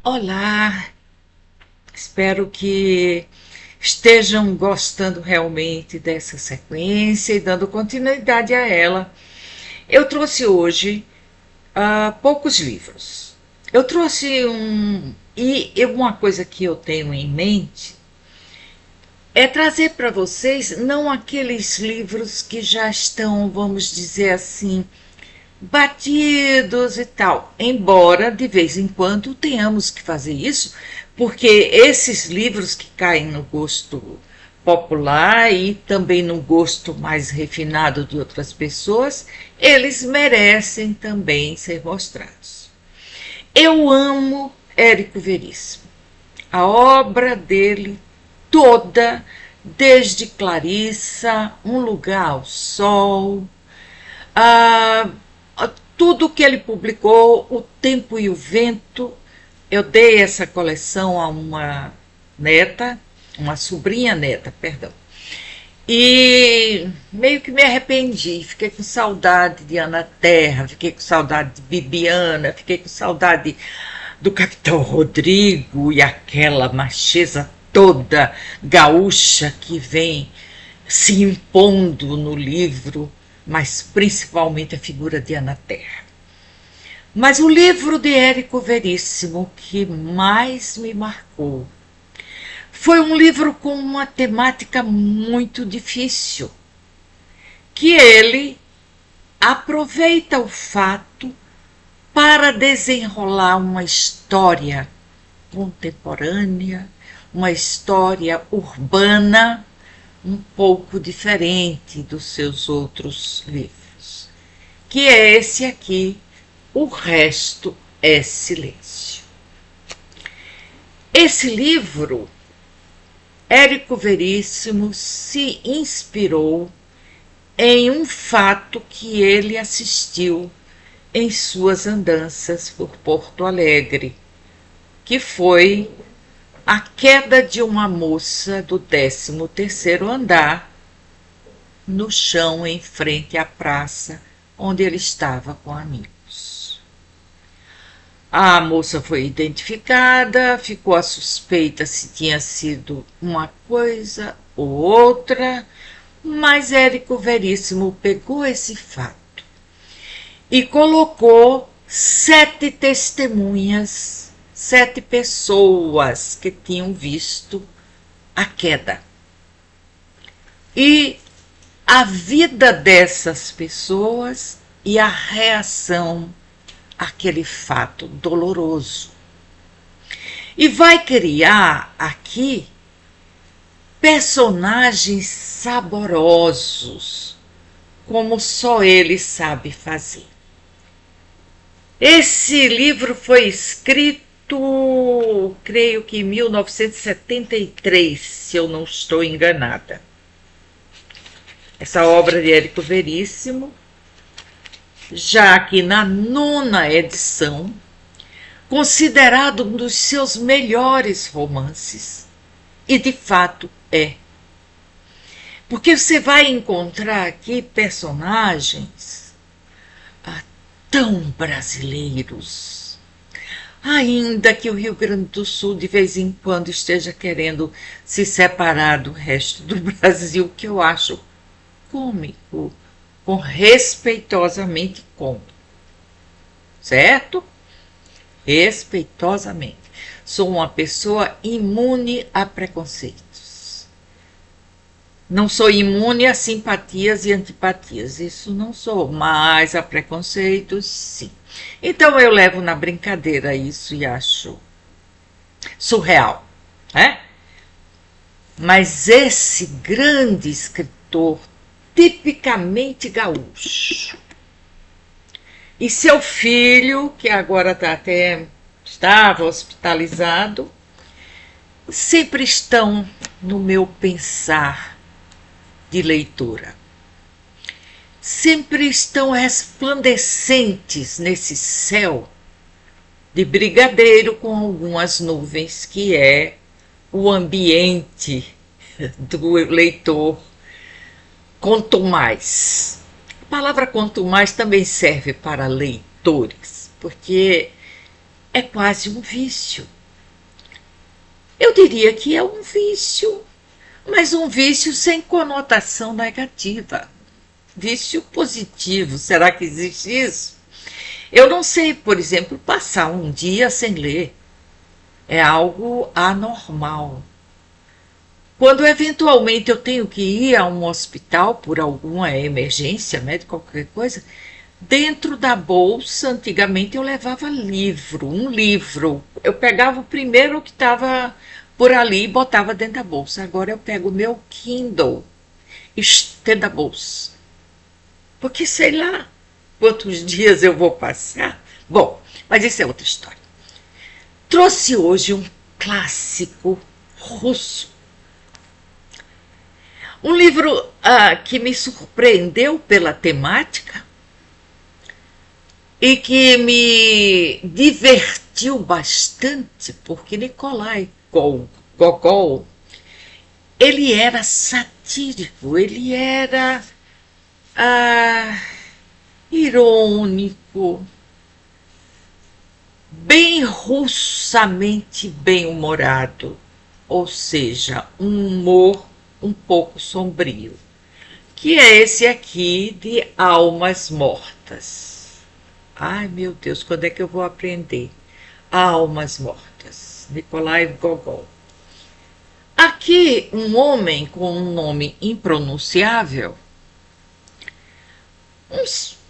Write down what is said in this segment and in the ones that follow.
Olá, espero que estejam gostando realmente dessa sequência e dando continuidade a ela. Eu trouxe hoje poucos livros. Eu trouxe uma coisa que eu tenho em mente é trazer para vocês não aqueles livros que já estão, vamos dizer assim, batidos e tal. Embora de vez em quando tenhamos que fazer isso, porque esses livros que caem no gosto popular e também no gosto mais refinado de outras pessoas, eles merecem também ser mostrados. Eu amo Érico Veríssimo. A obra dele toda, desde Clarissa, Um Lugar ao Sol, a tudo que ele publicou, O Tempo e o Vento. Eu dei essa coleção a uma sobrinha neta, perdão. E meio que me arrependi, fiquei com saudade de Ana Terra, fiquei com saudade de Bibiana, fiquei com saudade do Capitão Rodrigo e aquela macheza toda gaúcha que vem se impondo no livro, mas principalmente a figura de Ana Terra. Mas o livro de Érico Veríssimo que mais me marcou foi um livro com uma temática muito difícil, que ele aproveita o fato para desenrolar uma história contemporânea, uma história urbana, um pouco diferente dos seus outros livros, que é esse aqui, O Resto é Silêncio. Esse livro, Érico Veríssimo se inspirou em um fato que ele assistiu em suas andanças por Porto Alegre, que foi a queda de uma moça do 13º andar no chão em frente à praça onde ele estava com amigos. A moça foi identificada, ficou a suspeita se tinha sido uma coisa ou outra, mas Érico Veríssimo pegou esse fato e colocou 7 testemunhas, 7 pessoas que tinham visto a queda. E a vida dessas pessoas e a reação àquele fato doloroso. E vai criar aqui personagens saborosos, como só ele sabe fazer. Esse livro foi escrito, creio que em 1973, se eu não estou enganada. Essa obra de Érico Veríssimo, já aqui na 9ª edição, considerado um dos seus melhores romances, e de fato é. Porque você vai encontrar aqui personagens tão brasileiros, ainda que o Rio Grande do Sul de vez em quando esteja querendo se separar do resto do Brasil, que eu acho cômico, com respeitosamente cômico, certo? Respeitosamente. Sou uma pessoa imune a preconceitos. Não sou imune a simpatias e antipatias, isso não sou, mas a preconceitos, sim. Então eu levo na brincadeira isso e acho surreal, né? Mas esse grande escritor, tipicamente gaúcho, e seu filho, que agora estava hospitalizado, sempre estão no meu pensar de leitura. Sempre estão resplandecentes nesse céu de brigadeiro com algumas nuvens, que é o ambiente do leitor contumaz. A palavra contumaz também serve para leitores, porque é quase um vício. Eu diria que é um vício, mas um vício sem conotação negativa. Vício positivo, será que existe isso? Eu não sei, por exemplo, passar um dia sem ler. É algo anormal. Quando eventualmente eu tenho que ir a um hospital por alguma emergência médica, qualquer coisa, dentro da bolsa, antigamente eu levava livro, um livro. Eu pegava o primeiro que estava por ali e botava dentro da bolsa. Agora eu pego o meu Kindle dentro da bolsa. Porque sei lá quantos dias eu vou passar. Bom, mas isso é outra história. Trouxe hoje um clássico russo. Um livro que me surpreendeu pela temática e que me divertiu bastante, porque Nikolai Gogol, ele era satírico, ele era irônico, bem russamente bem-humorado, ou seja, um humor um pouco sombrio, que é esse aqui de Almas Mortas. Ai, meu Deus, quando é que eu vou aprender? Almas Mortas, Nikolai Gogol. Aqui, um homem com um nome impronunciável,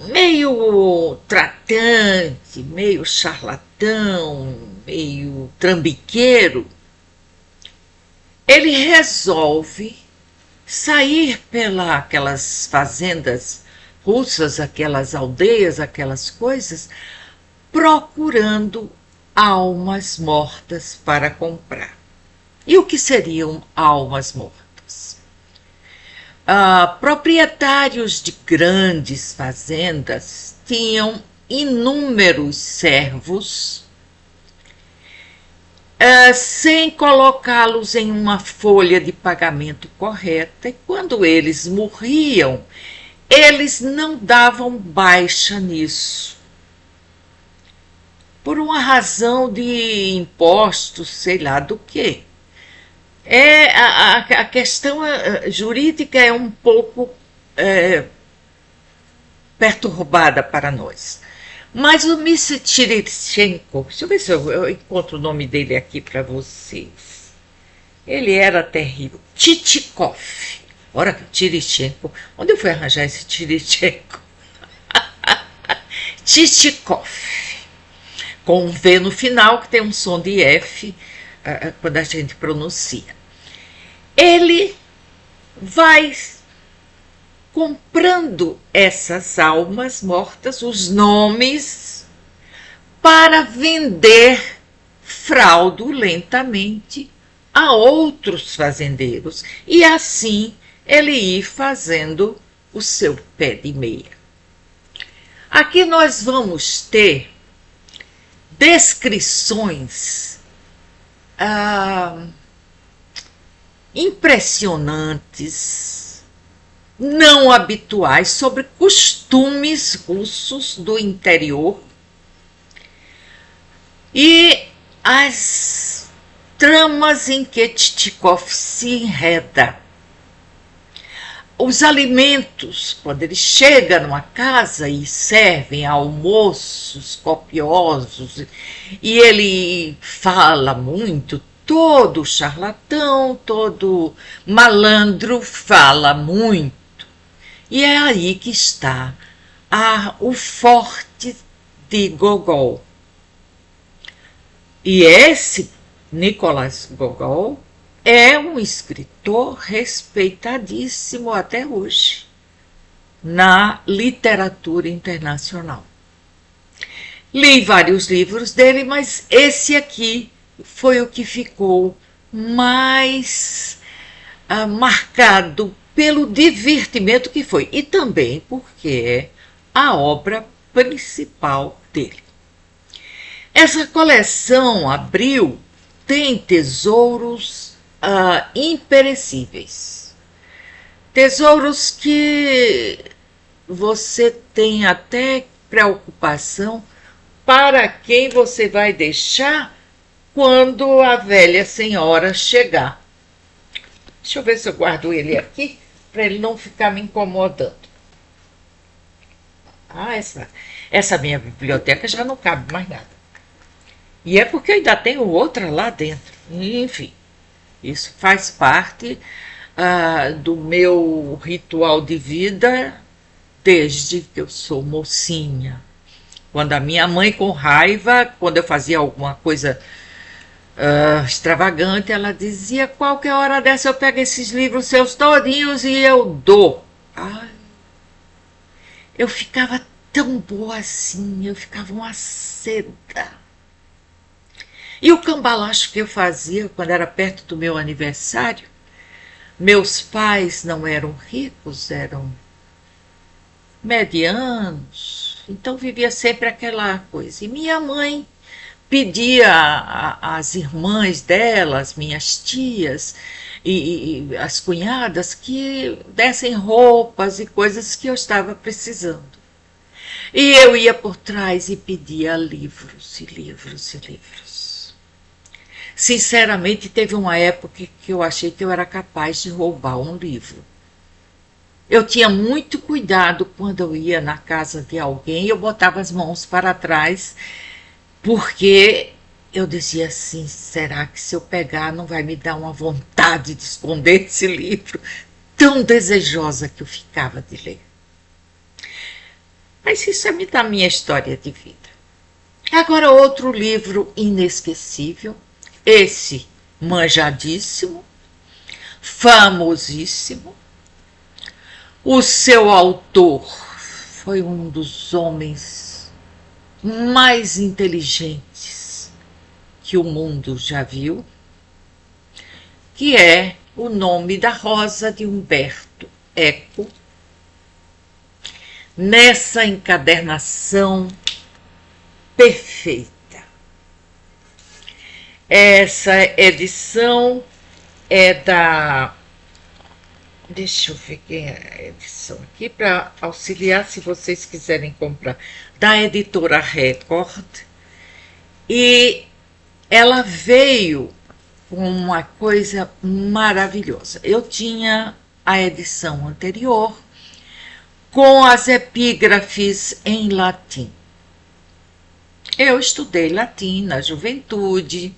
meio tratante, meio charlatão, meio trambiqueiro, ele resolve sair aquelas fazendas russas, aquelas aldeias, aquelas coisas, procurando almas mortas para comprar. E o que seriam almas mortas? Proprietários de grandes fazendas tinham inúmeros servos, sem colocá-los em uma folha de pagamento correta, e quando eles morriam, eles não davam baixa nisso. Por uma razão de impostos, sei lá do quê. A questão jurídica é um pouco perturbada para nós. Mas o Mistiritchenko, deixa eu ver se eu encontro o nome dele aqui para vocês. Ele era terrível. Tchitchikov. Ora, Tiritchenko. Onde eu fui arranjar esse Tiritchenko? Tchitchikov. Com um V no final, que tem um som de F quando a gente pronuncia. Ele vai comprando essas almas mortas, os nomes, para vender fraudulentamente a outros fazendeiros e assim ele ir fazendo o seu pé de meia. Aqui nós vamos ter descrições impressionantes, não habituais, sobre costumes russos do interior e as tramas em que Tchitchikov se enreda. Os alimentos, quando ele chega numa casa e servem almoços copiosos, e ele fala muito, todo charlatão, todo malandro fala muito. E é aí que está o forte de Gogol. E esse Nicholas Gogol é um escritor respeitadíssimo até hoje na literatura internacional. Li vários livros dele, mas esse aqui foi o que ficou mais marcado pelo divertimento que foi, e também porque é a obra principal dele. Essa coleção Abril tem tesouros imperecíveis. Tesouros que você tem até preocupação para quem você vai deixar quando a velha senhora chegar. Deixa eu ver se eu guardo ele aqui, para ele não ficar me incomodando. Ah, essa minha biblioteca já não cabe mais nada. E é porque eu ainda tenho outra lá dentro. Enfim, isso faz parte do meu ritual de vida desde que eu sou mocinha. Quando a minha mãe, com raiva, quando eu fazia alguma coisa extravagante, ela dizia: qualquer hora dessa eu pego esses livros seus todinhos e eu dou. Ai, eu ficava tão boazinha, eu ficava uma seda. E o cambalacho que eu fazia quando era perto do meu aniversário, meus pais não eram ricos, eram medianos, então vivia sempre aquela coisa. E minha mãe pedia às irmãs delas, minhas tias e as cunhadas, que dessem roupas e coisas que eu estava precisando. E eu ia por trás e pedia livros e livros e livros. Sinceramente, teve uma época que eu achei que eu era capaz de roubar um livro. Eu tinha muito cuidado quando eu ia na casa de alguém, eu botava as mãos para trás, porque eu dizia assim: será que se eu pegar não vai me dar uma vontade de esconder esse livro? Tão desejosa que eu ficava de ler. Mas isso é da minha história de vida. Agora, outro livro inesquecível, esse manjadíssimo, famosíssimo. O seu autor foi um dos homens mais inteligentes que o mundo já viu, que é O Nome da Rosa, de Umberto Eco. Nessa encadernação perfeita. Essa edição é da... Deixa eu ver quem é a edição aqui, para auxiliar se vocês quiserem comprar. Da editora Record. E ela veio com uma coisa maravilhosa. Eu tinha a edição anterior com as epígrafes em latim. Eu estudei latim na juventude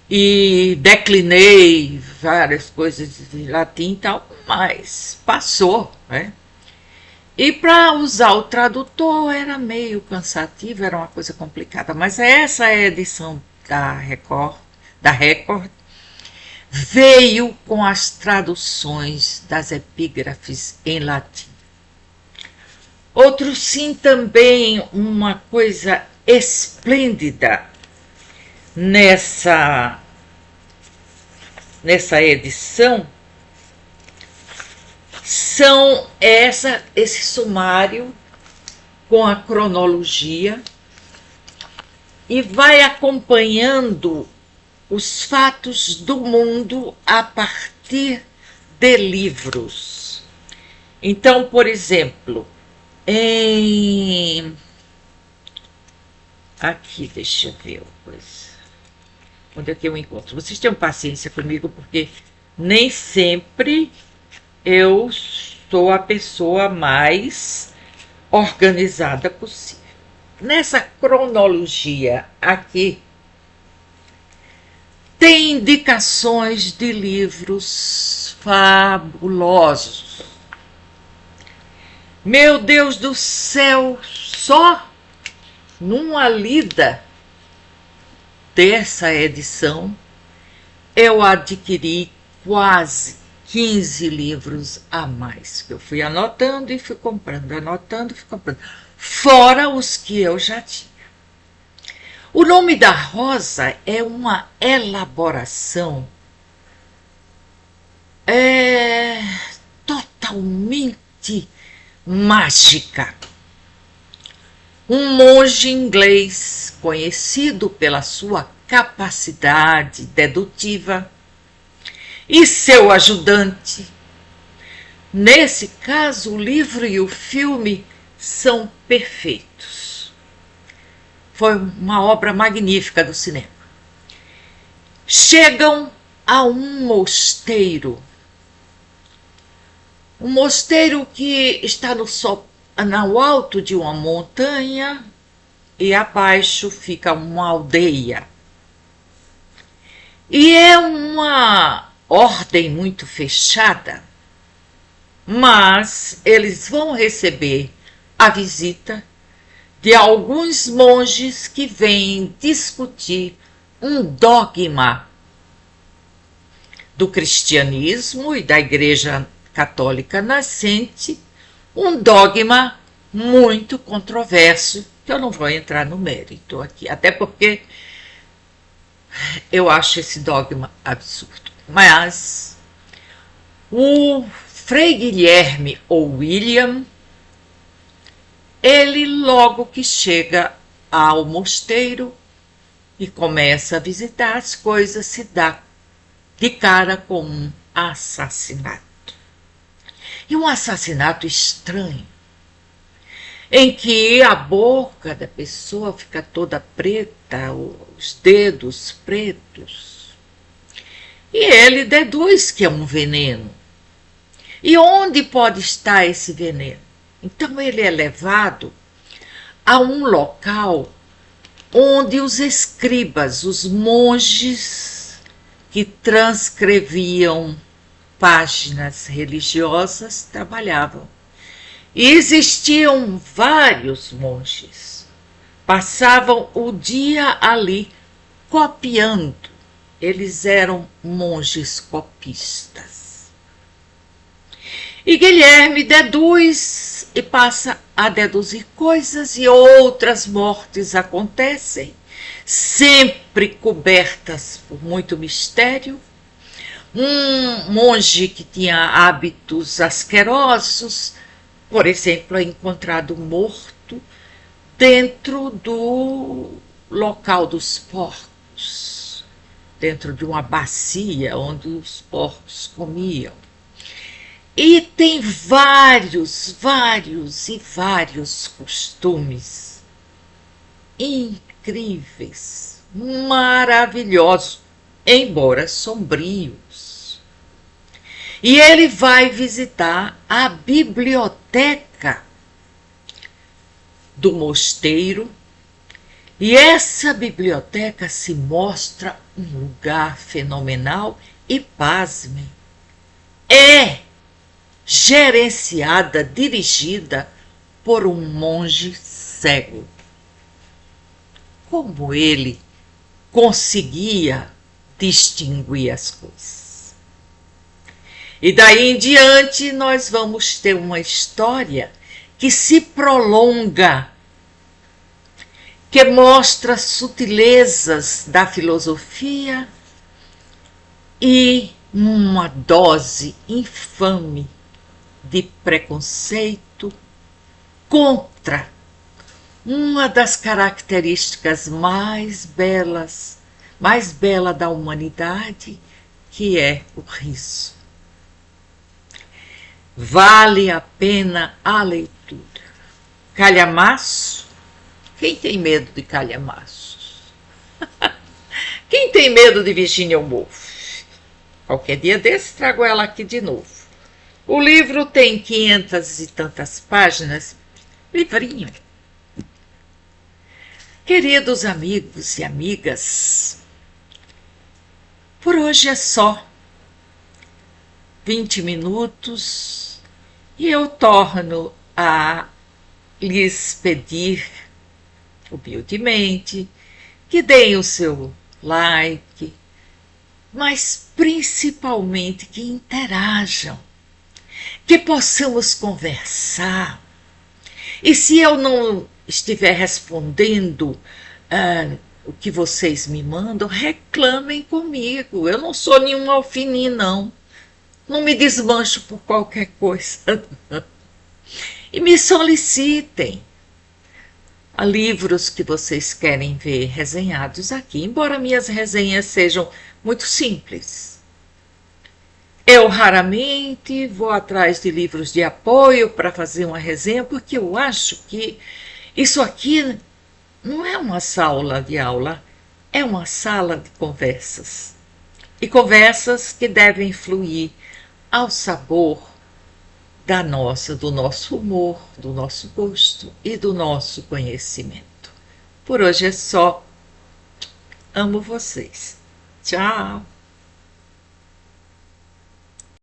e declinei várias coisas de latim e tal, mas passou, né? E para usar o tradutor era meio cansativo, era uma coisa complicada, mas essa é a edição da Record, veio com as traduções das epígrafes em latim. Outro sim, também uma coisa esplêndida nessa edição são esse sumário com a cronologia e vai acompanhando os fatos do mundo a partir de livros. Então, por exemplo, aqui, deixa eu ver uma coisa. Onde é que eu encontro? Vocês tenham paciência comigo, porque nem sempre eu sou a pessoa mais organizada possível. Nessa cronologia aqui, tem indicações de livros fabulosos. Meu Deus do céu, só numa lida dessa edição eu adquiri quase 15 livros a mais, que eu fui anotando e fui comprando, fora os que eu já tinha. O Nome da Rosa é uma elaboração totalmente mágica. Um monge inglês, conhecido pela sua capacidade dedutiva, e seu ajudante. Nesse caso, o livro e o filme são perfeitos. Foi uma obra magnífica do cinema. Chegam a um mosteiro que está no alto de uma montanha e abaixo fica uma aldeia. E é uma ordem muito fechada, mas eles vão receber a visita de alguns monges que vêm discutir um dogma do cristianismo e da Igreja Católica nascente, um dogma muito controverso, que eu não vou entrar no mérito aqui, até porque eu acho esse dogma absurdo. Mas o Frei Guilherme, ou William, ele logo que chega ao mosteiro e começa a visitar as coisas, se dá de cara com um assassinato. E um assassinato estranho, em que a boca da pessoa fica toda preta, os dedos pretos. E ele deduz que é um veneno. E onde pode estar esse veneno? Então ele é levado a um local onde os escribas, os monges que transcreviam páginas religiosas, trabalhavam. E existiam vários monges. Passavam o dia ali copiando. Eles eram monges copistas. E Guilherme deduz e passa a deduzir coisas, e outras mortes acontecem, sempre cobertas por muito mistério. Um monge que tinha hábitos asquerosos, por exemplo, é encontrado morto dentro do local dos porcos, dentro de uma bacia onde os porcos comiam. E tem vários costumes incríveis, maravilhosos, embora sombrios. E ele vai visitar a biblioteca do mosteiro, e essa biblioteca se mostra um lugar fenomenal e, pasmem, é gerenciada, dirigida por um monge cego. Como ele conseguia distinguir as coisas? E daí em diante nós vamos ter uma história que se prolonga, que mostra sutilezas da filosofia e uma dose infame de preconceito contra uma das características mais bela da humanidade, que é o riso. Vale a pena a leitura. Calhamaço? Quem tem medo de calhamaços? Quem tem medo de Virginia Woolf? Qualquer dia desse trago ela aqui de novo. O livro tem 500 e tantas páginas, livrinho. Queridos amigos e amigas, por hoje é só 20 minutos e eu torno a lhes pedir humildemente que deem o seu like, mas principalmente que interajam, que possamos conversar. E se eu não estiver respondendo o que vocês me mandam, reclamem comigo. Eu não sou nenhum alfinim, não. Não me desmancho por qualquer coisa. E me solicitem a livros que vocês querem ver resenhados aqui, embora minhas resenhas sejam muito simples. Eu raramente vou atrás de livros de apoio para fazer uma resenha, porque eu acho que isso aqui não é uma sala de aula, é uma sala de conversas. E conversas que devem fluir ao sabor do nosso humor, do nosso gosto e do nosso conhecimento. Por hoje é só. Amo vocês. Tchau!